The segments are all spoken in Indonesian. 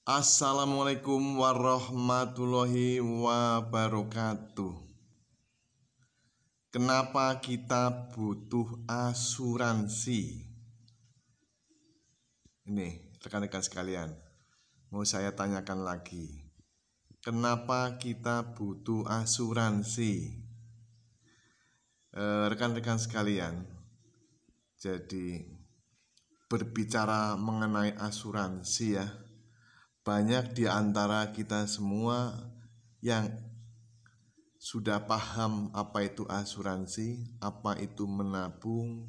Assalamualaikum warahmatullahi wabarakatuh. Kenapa kita butuh asuransi? Ini rekan-rekan sekalian, mau saya tanyakan lagi. Kenapa kita butuh asuransi? Rekan-rekan sekalian, jadi berbicara mengenai asuransi ya, banyak di antara kita semua yang sudah paham apa itu asuransi, apa itu menabung,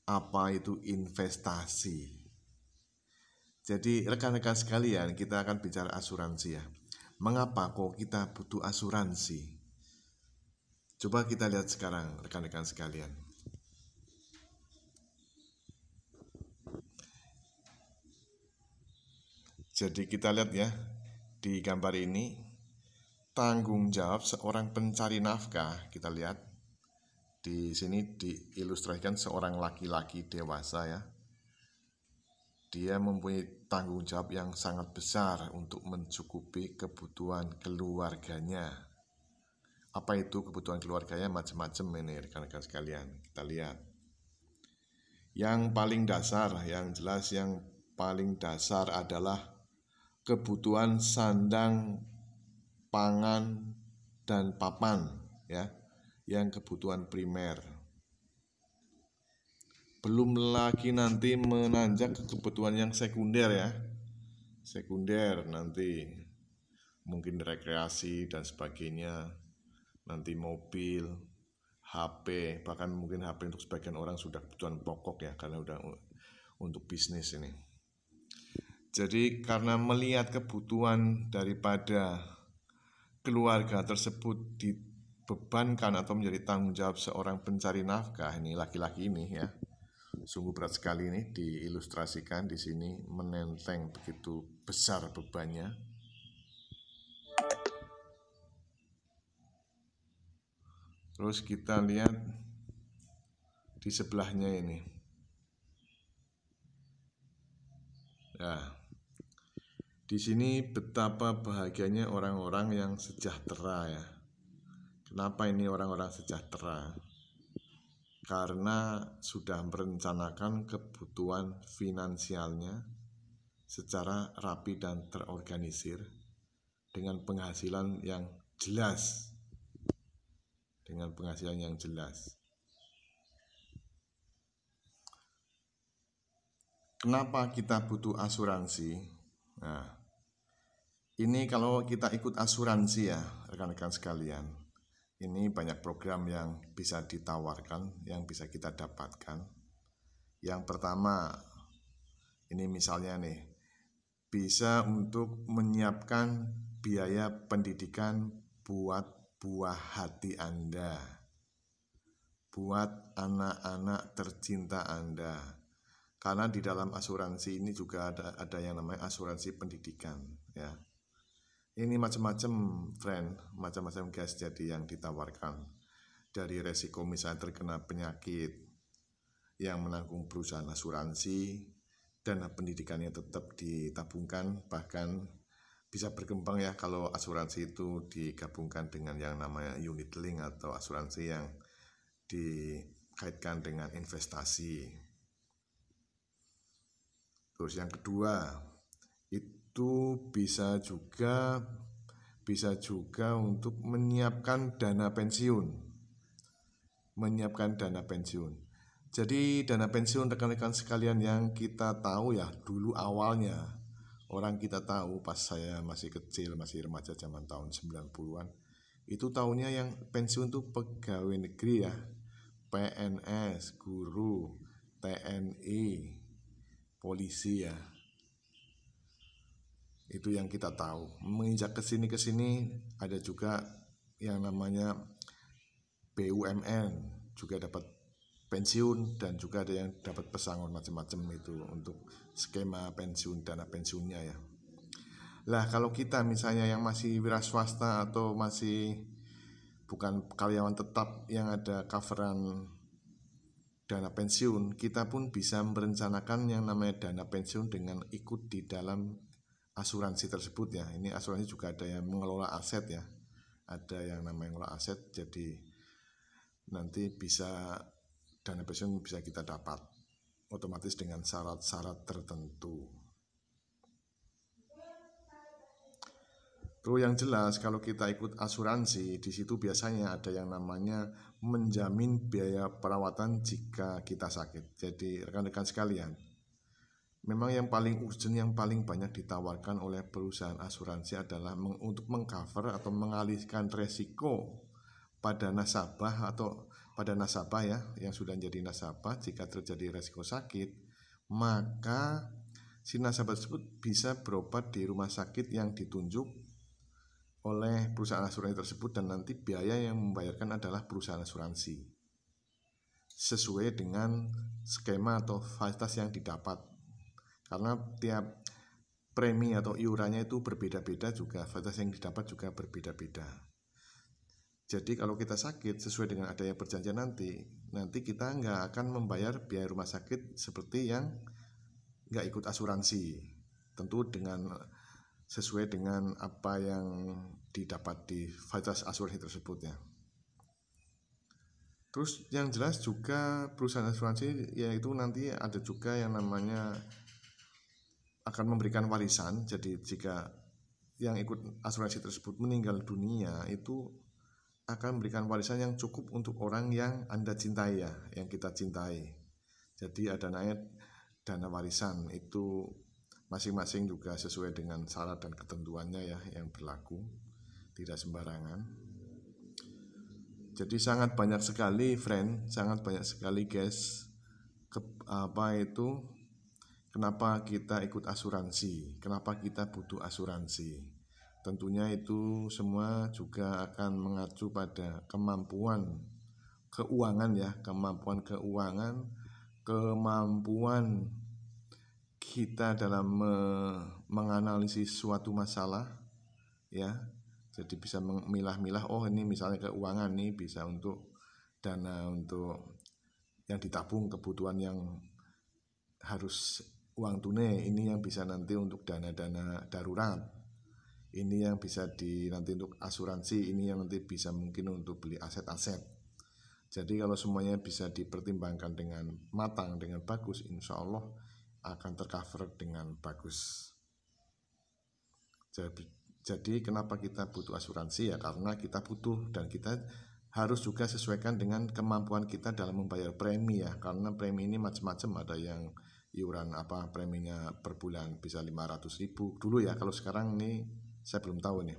apa itu investasi. Jadi rekan-rekan sekalian, kita akan bicara asuransi ya. Mengapa kok kita butuh asuransi? Coba kita lihat sekarang rekan-rekan sekalian. Jadi kita lihat ya, di gambar ini tanggung jawab seorang pencari nafkah. Kita lihat di sini diilustrasikan seorang laki-laki dewasa ya. Dia mempunyai tanggung jawab yang sangat besar untuk mencukupi kebutuhan keluarganya. Apa itu kebutuhan keluarganya? Macam-macam ini rekan-rekan sekalian. Kita lihat. Yang paling dasar, yang jelas yang paling dasar adalah kebutuhan sandang, pangan, dan papan ya, yang kebutuhan primer. Belum lagi nanti menanjak ke kebutuhan yang sekunder ya. Sekunder nanti mungkin rekreasi dan sebagainya, nanti mobil, HP, bahkan mungkin HP untuk sebagian orang sudah kebutuhan pokok ya, karena udah untuk bisnis ini. Jadi karena melihat kebutuhan daripada keluarga tersebut dibebankan atau menjadi tanggung jawab seorang pencari nafkah, ini laki-laki ini ya, sungguh berat sekali ini diilustrasikan di sini, menenteng begitu besar bebannya. Terus kita lihat di sebelahnya ini. Nah, di sini betapa bahagianya orang-orang yang sejahtera ya. Kenapa ini orang-orang sejahtera? Karena sudah merencanakan kebutuhan finansialnya secara rapi dan terorganisir dengan penghasilan yang jelas. Dengan penghasilan yang jelas. Kenapa kita butuh asuransi? Nah, ini kalau kita ikut asuransi ya, rekan-rekan sekalian, ini banyak program yang bisa ditawarkan, yang bisa kita dapatkan. Yang pertama, ini misalnya nih, bisa untuk menyiapkan biaya pendidikan buat buah hati Anda, buat anak-anak tercinta Anda. Karena di dalam asuransi ini juga ada yang namanya asuransi pendidikan ya. Ini macam-macam friend, macam-macam guys, jadi yang ditawarkan. Dari resiko misalnya terkena penyakit yang menanggung perusahaan asuransi, dana pendidikannya tetap ditabungkan, bahkan bisa berkembang ya kalau asuransi itu digabungkan dengan yang namanya unit link atau asuransi yang dikaitkan dengan investasi. Terus yang kedua, itu bisa juga untuk menyiapkan dana pensiun. Menyiapkan dana pensiun. Jadi dana pensiun rekan-rekan sekalian yang kita tahu ya, dulu awalnya orang kita tahu pas saya masih kecil, masih remaja zaman tahun 90-an, itu tahunya yang pensiun tuh pegawai negeri ya, PNS, guru, TNI, polisi ya. Itu yang kita tahu. Menginjak kesini ada juga yang namanya BUMN, juga dapat pensiun, dan juga ada yang dapat pesangon, macam-macam itu untuk skema pensiun, dana pensiunnya ya. Lah kalau kita misalnya yang masih wira swasta atau masih bukan karyawan tetap yang ada coveran dana pensiun, kita pun bisa merencanakan yang namanya dana pensiun dengan ikut di dalam asuransi tersebut ya. Ini asuransi juga ada yang mengelola aset ya, ada yang namanya mengelola aset. Jadi nanti bisa dana pensiun bisa kita dapat otomatis dengan syarat-syarat tertentu. Terus yang jelas kalau kita ikut asuransi, di situ biasanya ada yang namanya menjamin biaya perawatan jika kita sakit. Jadi rekan-rekan sekalian, memang yang paling urgent, yang paling banyak ditawarkan oleh perusahaan asuransi adalah untuk mengcover atau mengalihkan resiko pada nasabah atau pada nasabah ya, yang sudah jadi nasabah. Jika terjadi resiko sakit, maka si nasabah tersebut bisa berobat di rumah sakit yang ditunjuk oleh perusahaan asuransi tersebut, dan nanti biaya yang membayarkan adalah perusahaan asuransi sesuai dengan skema atau fasilitas yang didapat, karena tiap premi atau iurannya itu berbeda-beda, juga fasilitas yang didapat juga berbeda-beda. Jadi kalau kita sakit sesuai dengan adanya perjanjian nanti kita nggak akan membayar biaya rumah sakit seperti yang nggak ikut asuransi, tentu dengan sesuai dengan apa yang didapat di fasilitas asuransi tersebut ya. Terus yang jelas juga perusahaan asuransi yaitu nanti ada juga yang namanya akan memberikan warisan. Jadi jika yang ikut asuransi tersebut meninggal dunia, itu akan memberikan warisan yang cukup untuk orang yang Anda cintai ya, yang kita cintai. Jadi ada namanya dana warisan, itu masing-masing juga sesuai dengan syarat dan ketentuannya ya yang berlaku, tidak sembarangan. Jadi sangat banyak sekali friend, sangat banyak sekali guys, kenapa kita ikut asuransi, kenapa kita butuh asuransi. Tentunya itu semua juga akan mengacu pada kemampuan keuangan ya, kemampuan kita dalam menganalisis suatu masalah ya. Jadi bisa memilah-milah, oh ini misalnya keuangan nih bisa untuk dana untuk yang ditabung, kebutuhan yang harus uang tunai, ini yang bisa nanti untuk dana-dana darurat, ini yang bisa nanti untuk asuransi, ini yang nanti bisa mungkin untuk beli aset-aset. Jadi kalau semuanya bisa dipertimbangkan dengan matang, dengan bagus, insya Allah akan tercover dengan bagus. Jadi kenapa kita butuh asuransi ya, karena kita butuh dan kita harus juga sesuaikan dengan kemampuan kita dalam membayar premi ya, karena premi ini macam-macam, ada yang iuran preminya per bulan bisa 500.000 dulu ya, kalau sekarang ini saya belum tahu nih,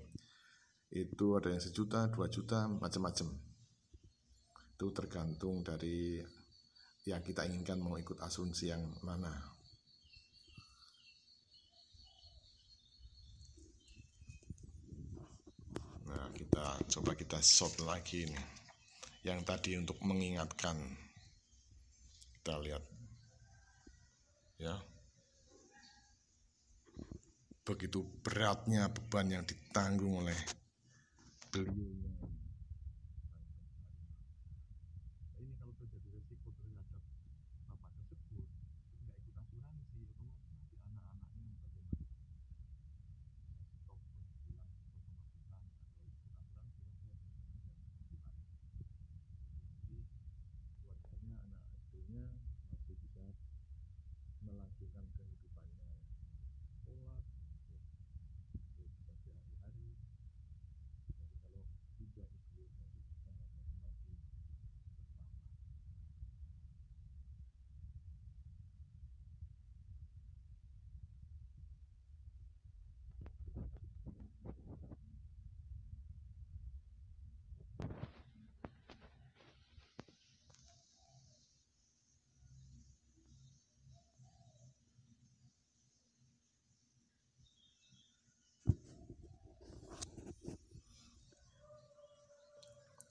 itu ada yang 1 juta, 2 juta, macam-macam. Itu tergantung dari yang kita inginkan mau ikut asuransi yang mana. Nah, kita short lagi nih. Yang tadi untuk mengingatkan, kita lihat ya, begitu beratnya beban yang ditanggung oleh beliau. Ini kalau terjadi resiko terhadap bapak tersebut, nggak ikut asuransi, otomatis nanti anak-anaknya bagaimana? Stok penghasilan atau pemasukan, kalau ikut asuransi nanti jadi keluarganya, anak istrinya masih bisa melanjutkan kehidupannya, sekolah, kehidupan sehari-hari. Jadi kalau tidak ikut nanti sangatnya semakin bertambah.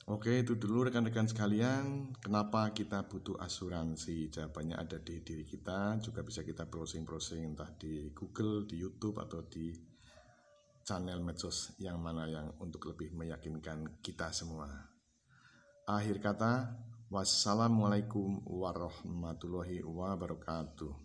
Oke, itu dulu rekan-rekan sekalian, kenapa kita butuh asuransi. Jawabannya ada di diri kita, juga bisa kita browsing-browsing entah di Google, di YouTube, atau di channel medsos yang mana yang untuk lebih meyakinkan kita semua. Akhir kata, wassalamualaikum warahmatullahi wabarakatuh.